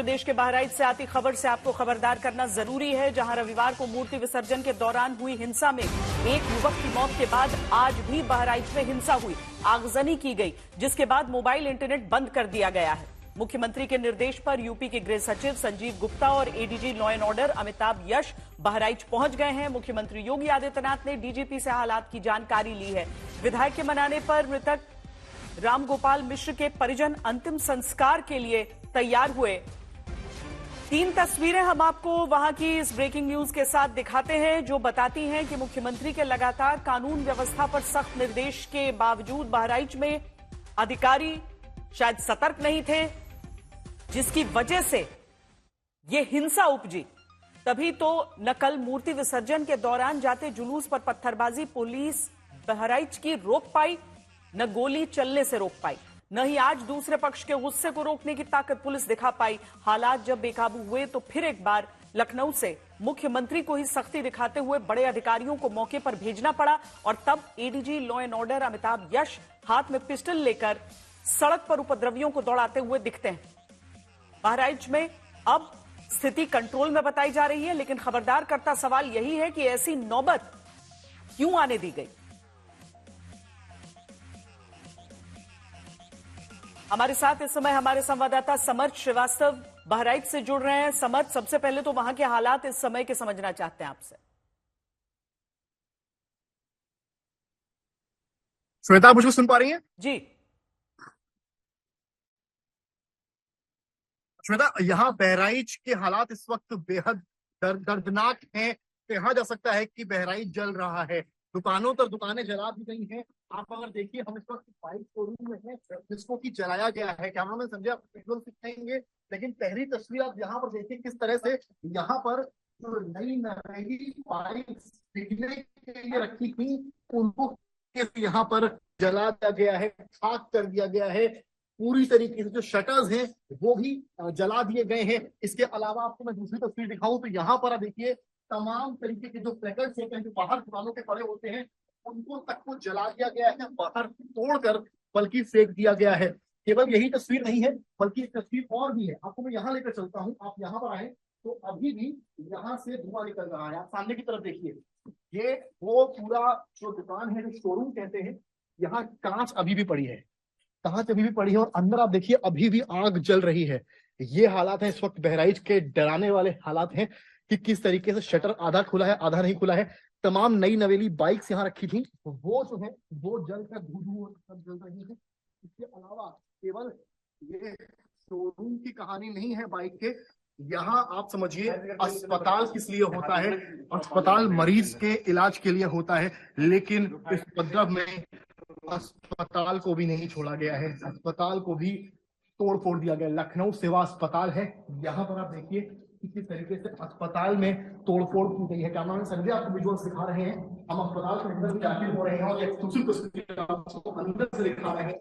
प्रदेश के बहराइच से आती खबर से आपको खबरदार करना जरूरी है, जहां रविवार को मूर्ति विसर्जन के दौरान हुई हिंसा में एक युवक की मौत के बाद आज भी बहराइच में हिंसा हुई, आगजनी की गई, जिसके बाद मोबाइल इंटरनेट बंद कर दिया गया है। मुख्यमंत्री के निर्देश पर यूपी के गृह सचिव संजीव गुप्ता और ADG law and order Amitabh Yash Bahraich पहुंच गए हैं। मुख्यमंत्री योगी आदित्यनाथ ने डीजीपी से हालात की जानकारी ली है। विधायक के मनाने पर मृतक रामगोपाल मिश्र के परिजन अंतिम संस्कार के लिए तैयार हुए। 3 तस्वीरें हम आपको वहां की इस ब्रेकिंग न्यूज के साथ दिखाते हैं, जो बताती हैं कि मुख्यमंत्री के लगातार कानून व्यवस्था पर सख्त निर्देश के बावजूद बहराइच में अधिकारी शायद सतर्क नहीं थे, जिसकी वजह से ये हिंसा उपजी। तभी तो न कल मूर्ति विसर्जन के दौरान जाते जुलूस पर पत्थरबाजी पुलिस बहराइच की रोक पाई, न गोली चलने से रोक पाई, न ही आज दूसरे पक्ष के गुस्से को रोकने की ताकत पुलिस दिखा पाई। हालात जब बेकाबू हुए तो फिर एक बार लखनऊ से मुख्यमंत्री को ही सख्ती दिखाते हुए बड़े अधिकारियों को मौके पर भेजना पड़ा और तब ADG law and order Amitabh Yash हाथ में पिस्टल लेकर सड़क पर उपद्रवियों को दौड़ाते हुए दिखते हैं। बहराइच में अब स्थिति कंट्रोल में बताई जा रही है, लेकिन खबरदार करता सवाल यही है कि ऐसी नौबत क्यों आने दी गई। हमारे साथ इस समय हमारे संवाददाता समर्थ श्रीवास्तव बहराइच से जुड़ रहे हैं। समर्थ, सबसे पहले तो वहां के हालात इस समय के समझना चाहते हैं आपसे। श्वेता, मुझे सुन पा रही हैं? जी श्वेता, यहाँ बहराइच के हालात इस वक्त बेहद दर्दनाक हैं। कहा जा सकता है कि बहराइच जल रहा है, दुकानों पर दुकानें जला दी गई हैं। आप अगर देखिए, हम इस वक्त बाइक शोरूम में हैं जिसको कि जलाया गया है। कैमरामैन संजय आप विजुअल दिखाएंगे, लेकिन पहली तस्वीर आप यहाँ पर देखिए किस तरह से यहाँ पर जो नई नवेली बाइक बिकने के लिए रखी थी उनको यहाँ पर जला दिया गया है, खाक कर दिया गया है। पूरी तरीके से जो शटर्स हैं वो भी जला दिए गए हैं। इसके अलावा आपको मैं दूसरी तस्वीर दिखाऊं तो यहाँ पर देखिए तमाम तरीके के जो प्लेकार्ड्स होते हैं जो बाहर दुकानों के पड़े होते हैं उनको तक को जला दिया गया है, बाहर तोड़कर बल्कि फेंक दिया गया है। केवल यही तस्वीर नहीं है, बल्कि एक तस्वीर और भी है। आपको मैं यहाँ लेकर चलता हूँ। आप यहाँ पर आए तो अभी भी यहाँ से धुआं निकल रहा है। आप सामने की तरफ देखिए, ये वो पूरा जो दुकान है, जो शोरूम कहते हैं, यहाँ कांच अभी भी पड़ी है, कांच अभी भी पड़ी है और अंदर आप देखिए अभी भी आग जल रही है। ये हालात हैं इस वक्त बहराइच के, डराने वाले हालात हैं कि किस तरीके से शटर आधा खुला है, आधा नहीं खुला है। तमाम नई नवेली बाइक्स यहाँ रखी थी, वो जो है वो जलकर धू सब जल रही है। इसके अलावा केवल ये शोरूम की कहानी नहीं है बाइक के, यहाँ आप समझिए अस्पताल किस लिए होता है, अस्पताल मरीज के इलाज के लिए होता है, लेकिन इस उपद्रव में अस्पताल को भी नहीं छोड़ा गया है, अस्पताल को भी तोड़ फोड़ दिया गया। लखनऊ सेवा अस्पताल है, यहाँ पर आप देखिए किस तरीके से अस्पताल में तोड़फोड़ की गई है। कैमरामैन संजय आपको विजुअल्स दिखा रहे हैं। हम अस्पताल के अंदर भी दाखिल हो रहे हैं और एक दूसरी तस्वीर आपको अंदर से दिखा रहे हैं।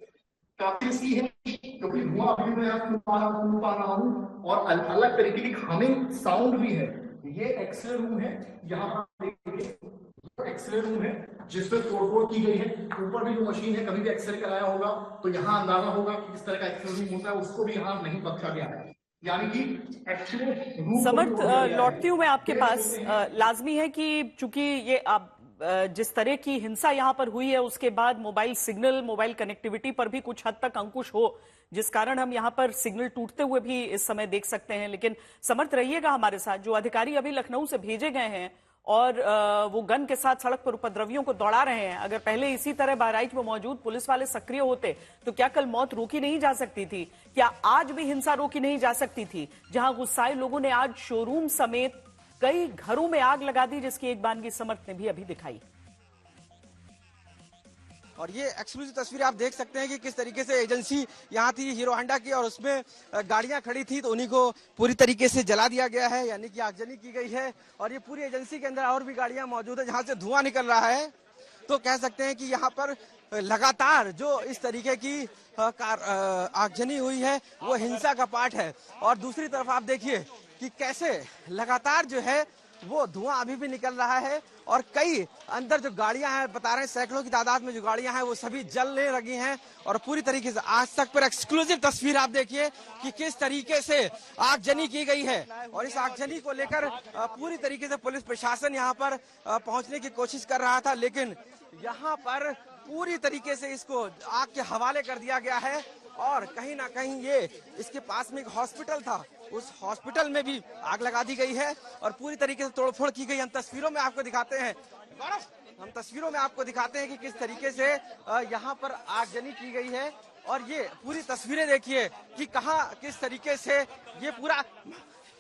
काफी सी है क्योंकि धुआं अभी मैं आपको सुन पा रहा हूँ और अलग तरीके की हमिंग साउंड भी है। ये एक्सरे रूम है, यहाँ पर देखिए एक्सरे रूम है जिसमें तोड़फोड़ की गई है। ऊपर भी जो मशीन है, कभी भी एक्सरे कराया होगा तो यहाँ अंदाजा होगा कि किस तरह का एक्सरे रूम होता है, उसको भी यहाँ नहीं बख्शा गया है। यानी कि समर्थ, लौटती हूं मैं आपके पास। लाजमी है कि चूंकि ये आप जिस तरह की हिंसा यहां पर हुई है उसके बाद मोबाइल सिग्नल, मोबाइल कनेक्टिविटी पर भी कुछ हद तक अंकुश हो, जिस कारण हम यहां पर सिग्नल टूटते हुए भी इस समय देख सकते हैं। लेकिन समर्थ रहिएगा हमारे साथ। जो अधिकारी अभी लखनऊ से भेजे गए हैं और वो गन के साथ सड़क पर उपद्रवियों को दौड़ा रहे हैं, अगर पहले इसी तरह बहराइच में मौजूद पुलिस वाले सक्रिय होते तो क्या कल मौत रोकी नहीं जा सकती थी? क्या आज भी हिंसा रोकी नहीं जा सकती थी? जहां गुस्साए लोगों ने आज शोरूम समेत कई घरों में आग लगा दी, जिसकी एक बानगी समर्थ ने भी अभी दिखाई। और ये एक्सक्लूसिव तस्वीर आप देख सकते हैं कि किस तरीके से एजेंसी यहाँ थी हीरो होंडा की और उसमें गाड़ियां खड़ी थी तो उन्हीं को पूरी तरीके से जला दिया गया है, यानी कि आगजनी की गई है। और ये पूरी एजेंसी के अंदर और भी गाड़ियां मौजूद है जहां से धुआं निकल रहा है। तो कह सकते हैं कि यहाँ पर लगातार जो इस तरीके की आगजनी हुई है वो हिंसा का पार्ट है। और दूसरी तरफ आप देखिए कि कैसे लगातार जो है वो धुआं अभी भी निकल रहा है और कई अंदर जो गाड़ियां हैं, बता रहे हैं सैकड़ों की तादाद में जो गाड़ियां हैं वो सभी जलने लगी हैं। और पूरी तरीके से आज तक पर एक्सक्लूसिव तस्वीर आप देखिए कि किस तरीके से आगजनी की गई है। और इस आगजनी को लेकर पूरी तरीके से पुलिस प्रशासन यहाँ पर पहुंचने की कोशिश कर रहा था, लेकिन यहाँ पर पूरी तरीके से इसको आग के हवाले कर दिया गया है। और कहीं ना कहीं ये इसके पास में एक हॉस्पिटल था, उस हॉस्पिटल में भी आग लगा दी गई है और पूरी तरीके से तोड़फोड़ की गई। हम तस्वीरों में आपको दिखाते हैं, हम तस्वीरों में आपको दिखाते हैं कि किस तरीके से यहाँ पर आगजनी की गई है। और ये पूरी तस्वीरें देखिए कि कहाँ किस तरीके से ये पूरा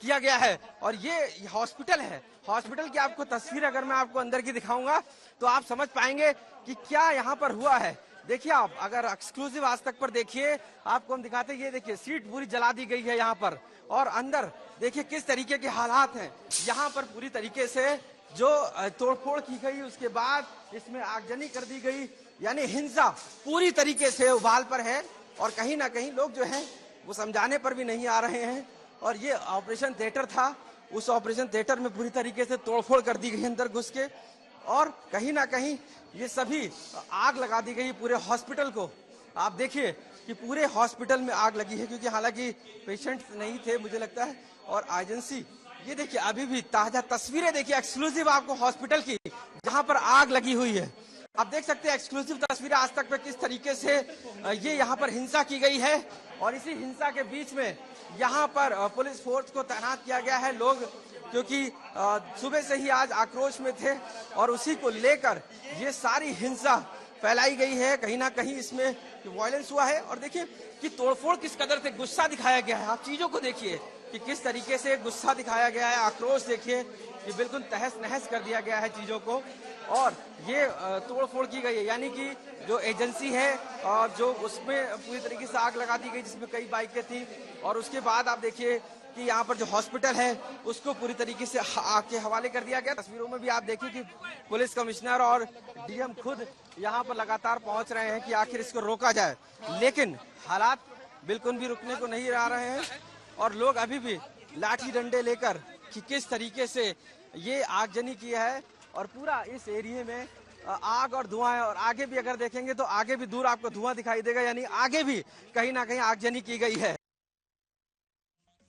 किया गया है। और ये हॉस्पिटल है, हॉस्पिटल की आपको तस्वीर अगर मैं आपको अंदर की दिखाऊंगा तो आप समझ पाएंगे कि क्या यहाँ पर हुआ है। देखिए आप अगर एक्सक्लूसिव आज तक पर देखिए, आपको हम दिखाते हैं, ये देखिए सीट पूरी जला दी गई है यहाँ पर। और अंदर देखिए किस तरीके के हालात हैं यहाँ पर। पूरी तरीके से जो तोड़फोड़ की गई, उसके बाद इसमें आगजनी कर दी गई, यानी हिंसा पूरी तरीके से उबाल पर है। और कहीं ना कहीं लोग जो हैं वो समझाने पर भी नहीं आ रहे हैं। और ये ऑपरेशन थिएटर था, उस ऑपरेशन थिएटर में पूरी तरीके से तोड़फोड़ कर दी गई अंदर घुस के। और कहीं ना कहीं ये सभी आग लगा दी गई पूरे हॉस्पिटल को। आप देखिए कि पूरे हॉस्पिटल में आग लगी है, क्योंकि हालांकि पेशेंट्स नहीं थे मुझे लगता है। और एजेंसी ये देखिए अभी भी ताजा तस्वीरें देखिए एक्सक्लूसिव आपको हॉस्पिटल की, जहां पर आग लगी हुई है। आप देख सकते हैं एक्सक्लूसिव तस्वीरें आज तक पे किस तरीके से ये यहाँ पर हिंसा की गई है। और इसी हिंसा के बीच में यहाँ पर पुलिस फोर्स को तैनात किया गया है। लोग क्योंकि सुबह से ही आज आक्रोश में थे और उसी को लेकर ये सारी हिंसा फैलाई गई है। कहीं ना कहीं इसमें वायलेंस हुआ है। और देखिए कि तोड़फोड़ किस कदर से गुस्सा दिखाया गया है। आप चीजों को देखिए कि किस तरीके से गुस्सा दिखाया गया है, आक्रोश देखिए कि बिल्कुल तहस नहस कर दिया गया है चीजों को। और ये तोड़फोड़ की गई है, यानी कि जो एजेंसी है और जो उसमें पूरी तरीके से आग लगा दी गई, जिसमें कई बाइकें थी। और उसके बाद आप देखिए कि यहाँ पर जो हॉस्पिटल है उसको पूरी तरीके से आग के हवाले कर दिया गया। तस्वीरों में भी आप देखिए कि पुलिस कमिश्नर और डीएम खुद यहाँ पर लगातार पहुंच रहे हैं कि आखिर इसको रोका जाए, लेकिन हालात बिल्कुल भी रुकने को नहीं आ रहे हैं। और लोग अभी भी लाठी डंडे लेकर कि किस तरीके से ये आगजनी की है। और पूरा इस एरिया में आग और धुआं है। और आगे भी अगर देखेंगे तो आगे भी दूर आपको धुआं दिखाई देगा, यानी आगे भी कहीं ना कहीं आगजनी की गई है।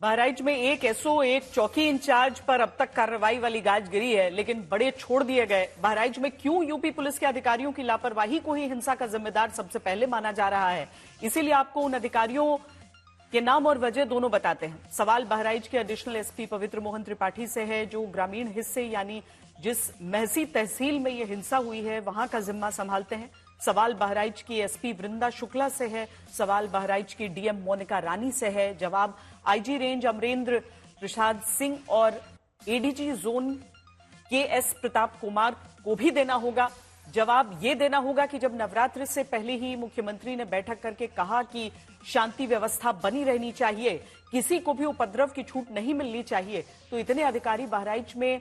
बहराइच में एक एसओ, एक चौकी इंचार्ज पर अब तक कार्रवाई वाली गाज गिरी है, लेकिन बड़े छोड़ दिए गए। बहराइच में क्यों यूपी पुलिस के अधिकारियों की लापरवाही को ही हिंसा का जिम्मेदार सबसे पहले माना जा रहा है, इसीलिए आपको उन अधिकारियों के नाम और वजह दोनों बताते हैं। सवाल बहराइच के एडिशनल एसपी पवित्र मोहन त्रिपाठी से है, जो ग्रामीण हिस्से यानी जिस महसी तहसील में ये हिंसा हुई है वहां का जिम्मा संभालते हैं। सवाल बहराइच की एसपी वृंदा शुक्ला से है। सवाल बहराइच की डीएम मोनिका रानी से है। जवाब आईजी रेंज अमरेंद्र प्रसाद सिंह और ADG zone KS Pratap Kumar को भी देना होगा। जवाब ये देना होगा कि जब नवरात्र से पहले ही मुख्यमंत्री ने बैठक करके कहा कि शांति व्यवस्था बनी रहनी चाहिए, किसी को भी उपद्रव की छूट नहीं मिलनी चाहिए, तो इतने अधिकारी बहराइच में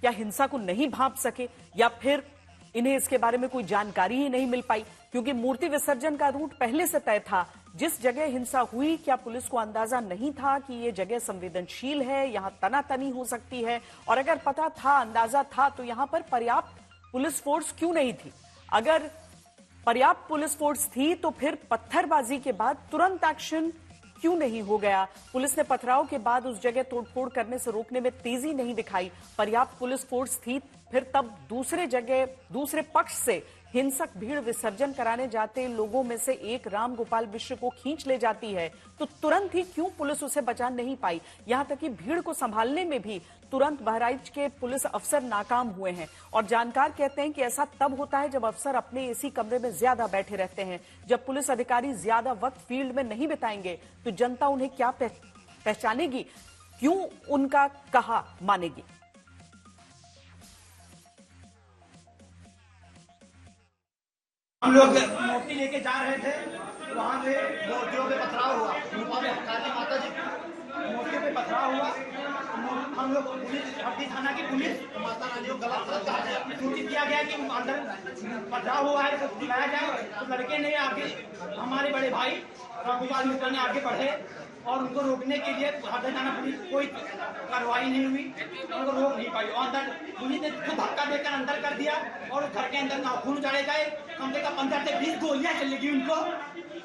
क्या हिंसा को नहीं भांप सके, या फिर इन्हें इसके बारे में कोई जानकारी ही नहीं मिल पाई? क्योंकि मूर्ति विसर्जन का रूट पहले से तय था। जिस जगह हिंसा हुई, क्या पुलिस को अंदाजा नहीं था कि ये जगह संवेदनशील है, यहां तनातनी हो सकती है? और अगर पता था, अंदाजा था, तो यहां पर पर्याप्त पुलिस फोर्स क्यों नहीं थी? अगर पर्याप्त पुलिस फोर्स थी तो फिर पत्थरबाजी के बाद तुरंत एक्शन क्यों नहीं हो गया? पुलिस ने पथराव के बाद उस जगह तोड़फोड़ करने से रोकने में तेजी नहीं दिखाई। पर्याप्त पुलिस फोर्स थी, फिर तब दूसरे पक्ष से हिंसक भीड़ विसर्जन कराने जाते लोगों में से एक राम गोपाल मिश्र को खींच ले जाती है, तो तुरंत ही क्यों पुलिस उसे बचा नहीं पाई? यहां तक कि भीड़ को संभालने में भी तुरंत बहराइच के पुलिस अफसर नाकाम हुए हैं। और जानकार कहते हैं कि ऐसा तब होता है जब अफसर अपने एसी कमरे में ज्यादा बैठे रहते हैं। जब पुलिस अधिकारी ज्यादा वक्त फील्ड में नहीं बिताएंगे तो जनता उन्हें क्या पहचानेगी, क्यों उनका कहा मानेगी? हम लोग मूर्ति लेके जा रहे थे, वहाँ पे मूर्तियों पे पथराव हुआ। काली माता जी मूर्ति पे पथराव हुआ। हम लोग पुलिस, हड्डी थाना की पुलिस, माता रानी को गलत सूचित किया गया कि अंदर पथराव हुआ है, तो बुलाया जाए। तो लड़के ने आगे, हमारे बड़े भाई राम गोपाल मिश्र ने आगे बढ़े और उनको रोकने के लिए हर थाना पुलिस कोई कार्रवाई नहीं हुई, उनको रोक नहीं पाई। और अंदर पुलिस ने खुद धक्का देकर अंदर कर दिया और उस घर के अंदर नाखून उजाड़े गए। कम से कम 15 से 20 गोलियां चलेगी उनको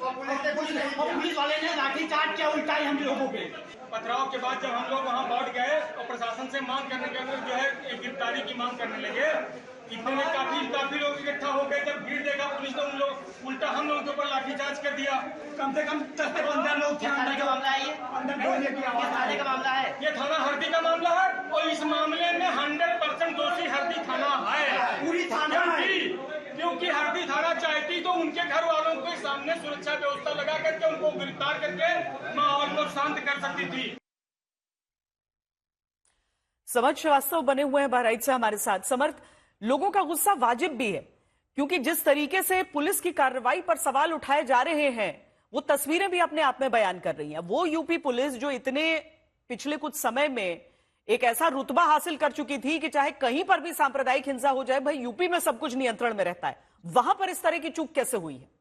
और पुलिस वाले ने लाठीचार्ज किया उल्टा ही हम लोगों पे। पथराव के बाद जब हम लोग वहां लौट गए और प्रशासन से मांग करने के अंदर जो है गिरफ्तारी की मांग करने लगे, इतने में काफी लोग इकट्ठा हो गए। जब भीड़ देखा पुलिस ने उन लोग उल्टा हम लोगों के ऊपर लाठीचार्ज कर दिया। कम से कम 10 से 15 लोग थे। थाने का मामला है ये, अंदर थाने का मामला है, ये थाना हरदी का मामला है और इस मामले में 100% दोषी हरदी थाना है, पूरी थाना है। क्योंकि हरदी थाना चाहती तो उनके घर वालों के सामने सुरक्षा व्यवस्था लगा करके उनको गिरफ्तार करके माहौल को शांत कर सकती थी। समर्थ श्रीवास्तव बने हुए हैं बहराइच से हमारे साथ। समर्थ, लोगों का गुस्सा वाजिब भी है क्योंकि जिस तरीके से पुलिस की कार्रवाई पर सवाल उठाए जा रहे हैं वो तस्वीरें भी अपने आप में बयान कर रही हैं। वो यूपी पुलिस जो इतने पिछले कुछ समय में एक ऐसा रुतबा हासिल कर चुकी थी कि चाहे कहीं पर भी सांप्रदायिक हिंसा हो जाए, भाई यूपी में सब कुछ नियंत्रण में रहता है, वहां पर इस तरह की चूक कैसे हुई है?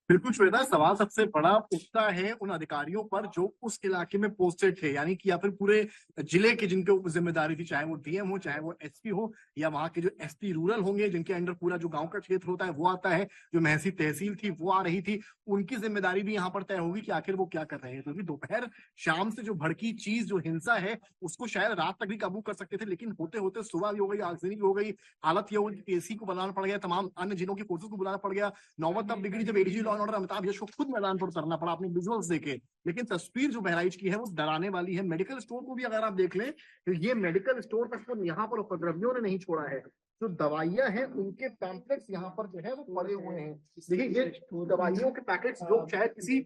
बिल्कुल श्वेता, सवाल सबसे बड़ा उठता है उन अधिकारियों पर जो उस इलाके में पोस्टेड थे, यानी कि या फिर पूरे जिले की जिनके ऊपर जिम्मेदारी थी, चाहे वो डीएम हो, चाहे वो एसपी हो, या वहां के जो एसपी रूरल होंगे जिनके अंडर पूरा जो गांव का क्षेत्र होता है वो आता है, जो महसी तहसील थी वो आ रही थी, उनकी जिम्मेदारी भी यहाँ पर तय होगी कि आखिर वो क्या कर रहे हैं। क्योंकि दोपहर शाम से जो भड़की चीज जो हिंसा है उसको शायद रात तक भी काबू कर सकते थे, लेकिन होते होते सुबह भी हो गई, आगजनी भी हो गई, हालत ये हो गई, एसी को बुलाना पड़ गया, तमाम अन्य जिलों की फोर्सेस को बुलाना पड़ गया। नौबत तब बिगड़ी जब ADG law and order Amitabh Yash को खुद मैदान पर उतरना पड़ा अपने विजुअल्स देखे। लेकिन तस्वीर जो बहराइच की है वो डराने वाली है। मेडिकल स्टोर को भी अगर आप देख लें तो ये मेडिकल स्टोर तक तो यहाँ पर उपद्रवियों ने नहीं छोड़ा है। जो दवाइयां हैं उनके पैम्पलेट्स यहाँ पर जो है वो पड़े हुए हैं। देखिए ये दवाइयों के पैकेट्स जो शायद किसी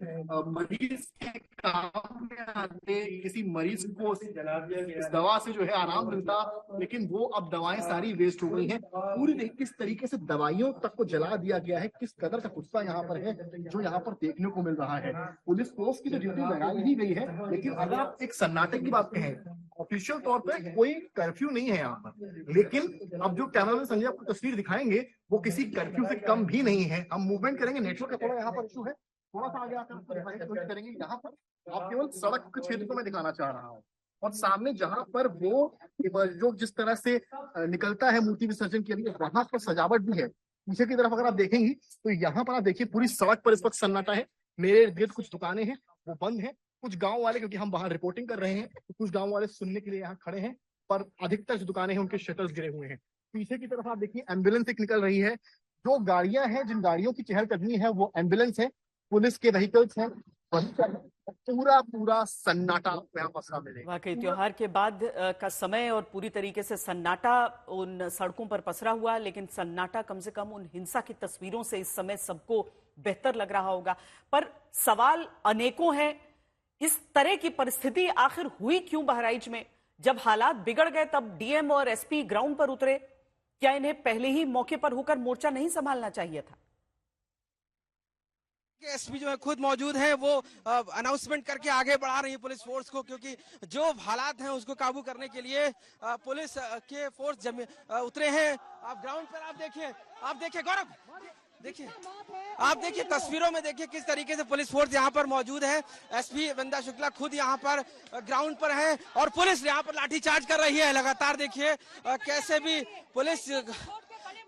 मरीज के काम में आते, किसी मरीज को इस दवा से जो है आराम मिलता, लेकिन वो अब दवाएं सारी वेस्ट हो गई हैं। पूरी किस तरीके से दवाइयों तक को जला दिया गया है, किस कदर का गुस्सा यहाँ पर है जो यहाँ पर देखने को मिल रहा है। पुलिस फोर्स की तो ड्यूटी लगाई ही गई है, लेकिन अगर आप एक सन्नाटे की बात कहें, ऑफिशियल तौर पर कोई कर्फ्यू नहीं है यहाँ पर, लेकिन अब जो कैमरामैन संजय आपको तस्वीर दिखाएंगे वो किसी कर्फ्यू से कम भी नहीं है। हम मूवमेंट करेंगे, नेटवर्क का थोड़ा यहाँ पर इशू है, थोड़ा सा आगे आकर करेंगे। यहाँ पर आप केवल सड़क के क्षेत्र को मैं दिखाना चाह रहा हूँ और सामने जहाँ पर वो जो जिस तरह से निकलता है मूर्ति विसर्जन के लिए, वहां पर सजावट भी है। पीछे की तरफ अगर आप देखेंगे तो यहाँ पर आप देखिए पूरी सड़क पर इस वक्त सन्नाटा है। मेरे इर्द गिर्द कुछ दुकानें हैं वो बंद है, कुछ गांव वाले, क्योंकि हम बाहर रिपोर्टिंग कर रहे हैं तो कुछ गांव वाले सुनने के लिए यहाँ खड़े हैं, पर अधिकतर जो दुकानें हैं उनके शटर्स गिरे हुए हैं। पीछे की तरफ आप देखिए एम्बुलेंस एक निकल रही है। जो गाड़ियां हैं, जिन गाड़ियों की चहलकदमी है वो एम्बुलेंस है, पुलिस के व्हीकल्स हैं, पूरा सन्नाटा यहाँ पसरा मिलेगा। वाकई त्योहार के बाद का समय और पूरी तरीके से सन्नाटा उन सड़कों पर पसरा हुआ, लेकिन सन्नाटा कम से कम उन हिंसा की तस्वीरों से इस समय सबको बेहतर लग रहा होगा। पर सवाल अनेकों हैं, इस तरह की परिस्थिति आखिर हुई क्यों बहराइच में? जब हालात बिगड़ गए तब डीएम और एसपी ग्राउंड पर उतरे, क्या इन्हें पहले ही मौके पर होकर मोर्चा नहीं संभालना चाहिए था? एसपी जो है खुद मौजूद हैं, वो अनाउंसमेंट करके आगे बढ़ा रही है पुलिस फोर्स को, क्योंकि जो हालात हैं उसको काबू करने के लिए पुलिस के फोर्स उतरे हैं। आप ग्राउंड पर आप देखिए गौरव, आप देखिए तस्वीरों में देखिए किस तरीके से पुलिस फोर्स यहाँ पर मौजूद है। एसपी वृंदा शुक्ला खुद यहाँ पर ग्राउंड पर है और पुलिस यहाँ पर लाठीचार्ज कर रही है लगातार। देखिए कैसे भी पुलिस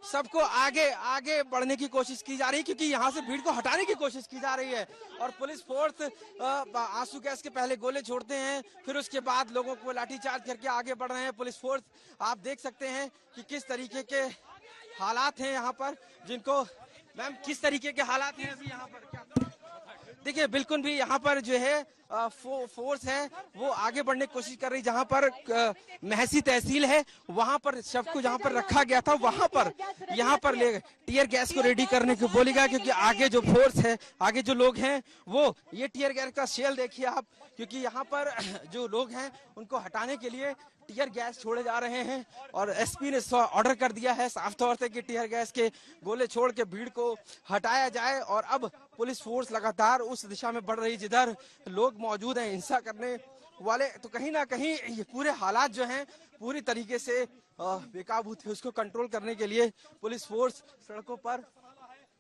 सबको आगे बढ़ने की कोशिश की जा रही है, क्योंकि यहाँ से भीड़ को हटाने की कोशिश की जा रही है। और पुलिस फोर्स आंसू गैस के पहले गोले छोड़ते हैं, फिर उसके बाद लोगों को लाठीचार्ज करके आगे बढ़ रहे हैं पुलिस फोर्स। आप देख सकते हैं कि किस तरीके के हालात हैं यहाँ पर, जिनको मैम किस तरीके के हालात हैं अभी यहाँ पर? क्या देखिए बिल्कुल भी यहाँ पर जो है फोर्स है वो आगे बढ़ने की कोशिश कर रही। जहाँ पर महसी तहसील है वहां पर शव को जहाँ पर रखा गया था वहां पर यहाँ पर टियर गैस को रेडी करने को बोली गया, क्योंकि आगे जो फोर्स है, आगे जो लोग हैं वो ये टियर गैस का शेल देखिए आप, क्योंकि यहाँ पर जो लोग हैं उनको हटाने के लिए टियर गैस छोड़े जा रहे हैं। और एसपी ने ऑर्डर कर दिया है साफ तौर से कि टियर गैस के गोले छोड़ के भीड़ को हटाया जाए। और अब पुलिस फोर्स लगातार उस दिशा में बढ़ रही जिधर लोग मौजूद हैं हिंसा करने वाले। तो कहीं ना कहीं ये पूरे हालात जो हैं पूरी तरीके से बेकाबू थे, उसको कंट्रोल करने के लिए पुलिस फोर्स सड़कों पर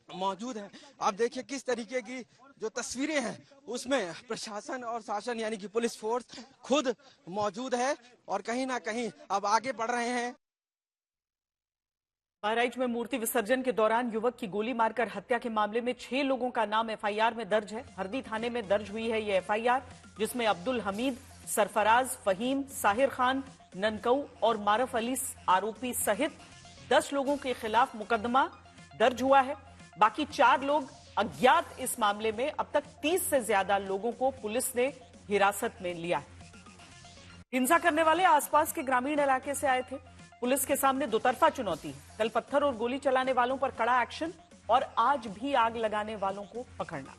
मौजूद है। आप देखिए किस तरीके की जो तस्वीरें हैं उसमें प्रशासन और शासन यानी कि पुलिस फोर्स खुद मौजूद है और कहीं ना कहीं अब आगे बढ़ रहे हैं। बहराइच में मूर्ति विसर्जन के दौरान युवक की गोली मारकर हत्या के मामले में 6 लोगों का नाम एफआईआर में दर्ज है। हरदी थाने में दर्ज हुई है ये एफआईआर, जिसमें अब्दुल हमीद, सरफराज, फहीम, साहिर खान, ननकऊ और मारफ अली आरोपी सहित 10 लोगों के खिलाफ मुकदमा दर्ज हुआ है। बाकी 4 लोग अज्ञात। इस मामले में अब तक 30 से ज्यादा लोगों को पुलिस ने हिरासत में लिया है। हिंसा करने वाले आसपास के ग्रामीण इलाके से आए थे। पुलिस के सामने दोतरफा चुनौती है। कल पत्थर और गोली चलाने वालों पर कड़ा एक्शन और आज भी आग लगाने वालों को पकड़ना।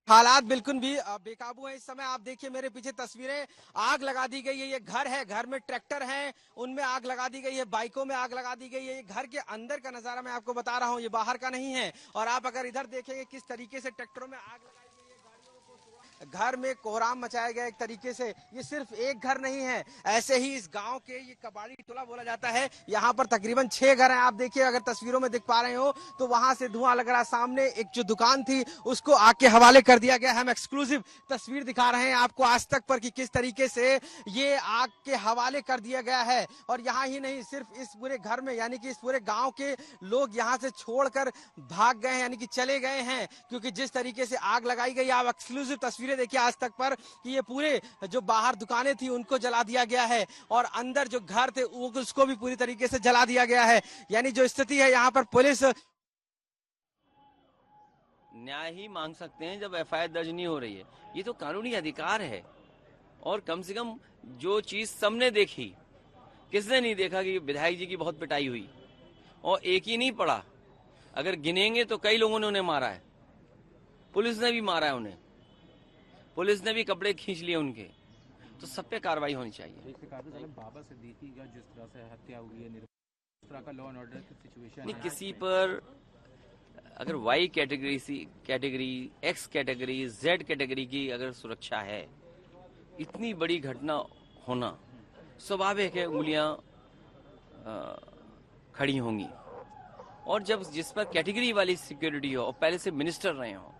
हालात बिल्कुल भी बेकाबू है इस समय। आप देखिए मेरे पीछे तस्वीरें, आग लगा दी गई है। ये घर है, घर में ट्रैक्टर है, उनमें आग लगा दी गई है, बाइकों में आग लगा दी गई है। ये घर के अंदर का नजारा मैं आपको बता रहा हूँ, ये बाहर का नहीं है। और आप अगर इधर देखेंगे किस तरीके से ट्रैक्टरों में आग लगाई गई है, घर में कोहराम मचाया गया एक तरीके से। ये सिर्फ एक घर नहीं है, ऐसे ही इस गांव के ये कबाड़ी टोला बोला जाता है। यहाँ पर तकरीबन 6 घर हैं। आप देखिए अगर तस्वीरों में देख पा रहे हो तो वहां से धुआं लग रहा है। सामने एक जो दुकान थी उसको आग के हवाले कर दिया गया। हम एक्सक्लूसिव तस्वीर दिखा रहे हैं आपको आज तक पर कि किस तरीके से ये आग के हवाले कर दिया गया है। और यहाँ ही नहीं, सिर्फ इस पूरे घर में यानी कि इस पूरे गाँव के लोग यहाँ से छोड़कर भाग गए यानी कि चले गए हैं, क्योंकि जिस तरीके से आग लगाई गई। आप एक्सक्लूसिव तस्वीरें देखिए आज तक पर कि ये पूरे जो बाहर दुकानें थी उनको जला दिया गया है और अंदर जो घर थे उसको भी पूरी तरीके से जला दिया गया है। यानी जो स्थिति है यहाँ पर पुलिस न्याय ही मांग सकते हैं जब एफआईआर दर्ज नहीं हो रही है। ये तो कानूनी अधिकार है और कम से कम जो चीज सबने देखी, किसने नहीं देखा कि विधायक जी की बहुत पिटाई हुई और एक ही नहीं पड़ा, अगर गिनेंगे तो कई लोगों ने उन्हें मारा है। पुलिस ने भी मारा है उन्हें, पुलिस ने भी कपड़े खींच लिए उनके, तो सब पे कार्रवाई होनी चाहिए। बाबा सिद्दीकी का जिस तरह से हत्या हुई है, इस तरह का लॉ एंड ऑर्डर की सिचुएशन नहीं, किसी पर अगर Y category, C category, X category, Z category की अगर सुरक्षा है, इतनी बड़ी घटना होना स्वाभाविक है, उंगलियां खड़ी होंगी। और जब जिस पर कैटेगरी वाली सिक्योरिटी हो और पहले से मिनिस्टर रहे हो